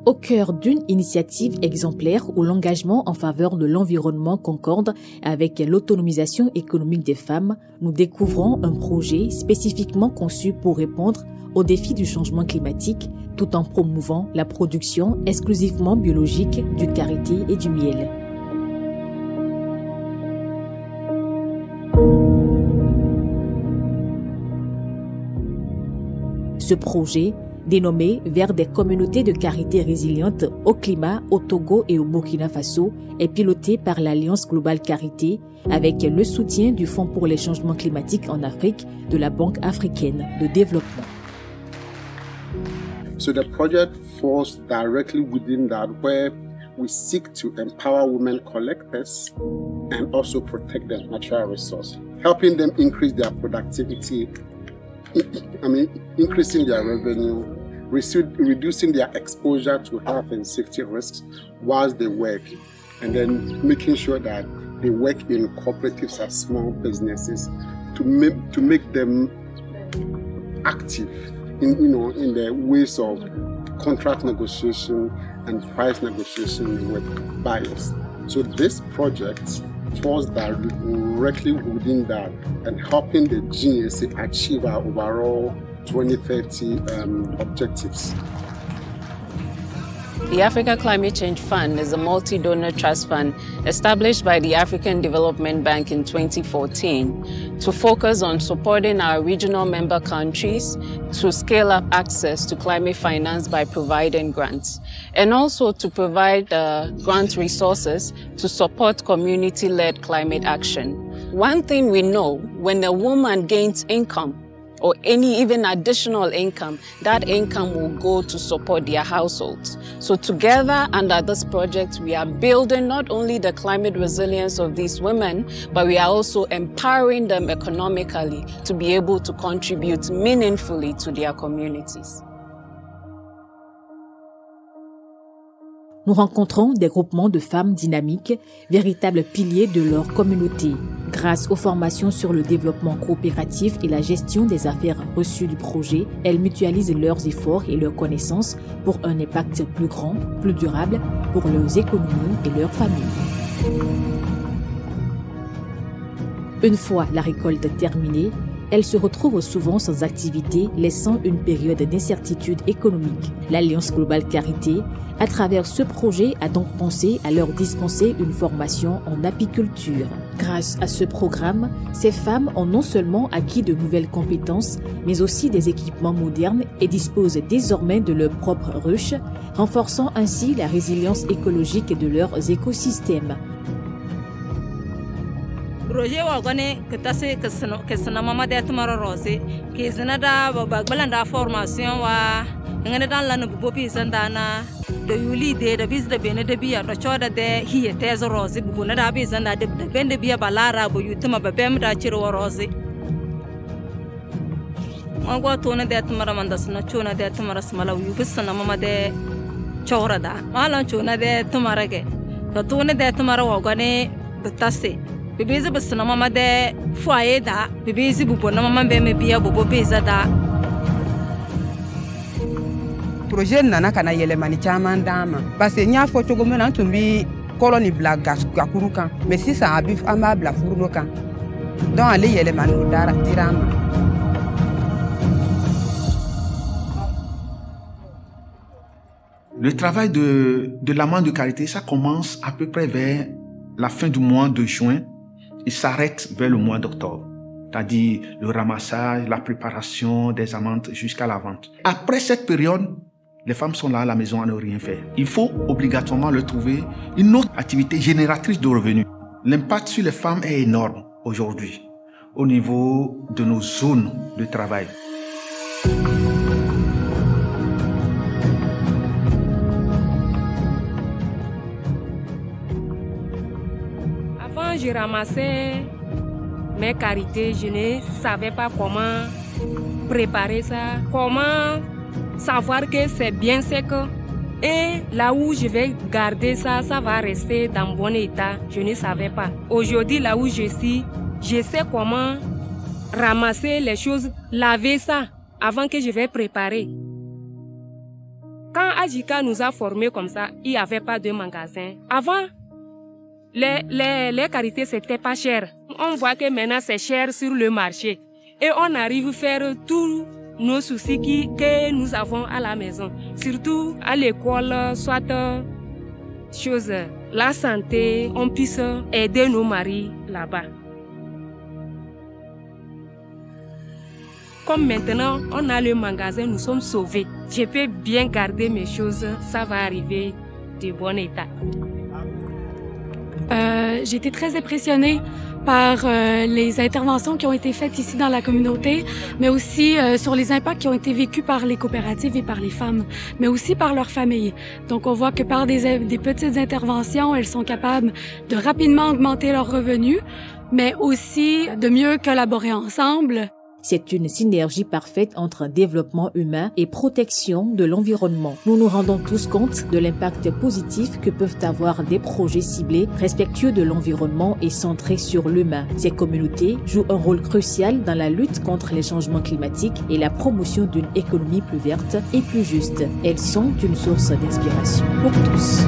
Au cœur d'une initiative exemplaire où l'engagement en faveur de l'environnement concorde avec l'autonomisation économique des femmes, nous découvrons un projet spécifiquement conçu pour répondre aux défis du changement climatique tout en promouvant la production exclusivement biologique du karité et du miel. Ce projet, dénommé vers des communautés de karité résilientes au climat au Togo et au Burkina Faso, est piloté par l'Alliance Globale Karité avec le soutien du Fonds pour les changements climatiques en Afrique de la Banque africaine de développement. So the project falls directly within that, where we seek to empower women collectors and also protect their natural resources, helping them increase their productivity, increasing their revenue, reducing their exposure to health and safety risks whilst they work, and then making sure that they work in cooperatives as small businesses to make them active in the ways of contract negotiation and price negotiation with buyers. So this project falls directly within that and helping the GNC achieve our overall 2030 objectives. The Africa Climate Change Fund is a multi-donor trust fund established by the African Development Bank in 2014 to focus on supporting our regional member countries to scale up access to climate finance by providing grants, and also to provide grant resources to support community-led climate action. One thing we know, when a woman gains income, or any even additional income, that income will go to support their households. So together under this project, we are building not only the climate resilience of these women, but we are also empowering them economically to be able to contribute meaningfully to their communities. Nous rencontrons des groupements de femmes dynamiques, véritables piliers de leur communauté. Grâce aux formations sur le développement coopératif et la gestion des affaires reçues du projet, elles mutualisent leurs efforts et leurs connaissances pour un impact plus grand, plus durable pour leurs économies et leurs familles. Une fois la récolte terminée, elles se retrouvent souvent sans activité, laissant une période d'incertitude économique. L'Alliance Globale Karité, à travers ce projet, a donc pensé à leur dispenser une formation en apiculture. Grâce à ce programme, ces femmes ont non seulement acquis de nouvelles compétences, mais aussi des équipements modernes et disposent désormais de leurs propres ruches, renforçant ainsi la résilience écologique de leurs écosystèmes. Projet wagone que sana mama de tumara rose que zinada bagbalanda formation wa ngene dan lanu bopi zandana de yuli de biz de bene de biya do choda de hiye tezo rose bu na da bi zanda de bende biya balara bo yutuma babem da chiro rose magwa to na de tumara mandas na chona de tumara smala yu bisana mama de chora da malan chona de tumara ge to na de tumara wagone betase Bébé basana mama de foyer da bébé zibubo na mama be me biya bobo beza da projet nana kana yelemani chaman dama parce que nya fo togo mena tumbi colony black gas gakuru kan mais si ça abif amabla furno kan donc aller yelemani dara tirama. Le travail de l'amant de karité, ça commence à peu près vers la fin du mois de juin. Il s'arrête vers le mois d'octobre, c'est-à-dire le ramassage, la préparation des amandes jusqu'à la vente. Après cette période, les femmes sont là à la maison à ne rien faire. Il faut obligatoirement leur trouver une autre activité génératrice de revenus. L'impact sur les femmes est énorme aujourd'hui au niveau de nos zones de travail. Avant, je ramassais mes karités, je ne savais pas comment préparer ça, comment savoir que c'est bien sec et là où je vais garder ça, ça va rester dans bon état. Je ne savais pas. Aujourd'hui, là où je suis, je sais comment ramasser les choses, laver ça avant que je vais préparer. Quand Ajika nous a formés comme ça, il n'y avait pas de magasin. Avant, les qualités, c'était pas cher. On voit que maintenant, c'est cher sur le marché. Et on arrive à faire tous nos soucis que nous avons à la maison. Surtout à l'école, soit la santé, on puisse aider nos maris là-bas. Comme maintenant, on a le magasin, nous sommes sauvés. Je peux bien garder mes choses, ça va arriver de bon état. J'ai été très impressionnée par les interventions qui ont été faites ici dans la communauté, mais aussi sur les impacts qui ont été vécus par les coopératives et par les femmes, mais aussi par leurs familles. Donc on voit que par des petites interventions, elles sont capables de rapidement augmenter leurs revenus, mais aussi de mieux collaborer ensemble. C'est une synergie parfaite entre développement humain et protection de l'environnement. Nous nous rendons tous compte de l'impact positif que peuvent avoir des projets ciblés, respectueux de l'environnement et centrés sur l'humain. Ces communautés jouent un rôle crucial dans la lutte contre les changements climatiques et la promotion d'une économie plus verte et plus juste. Elles sont une source d'inspiration pour tous.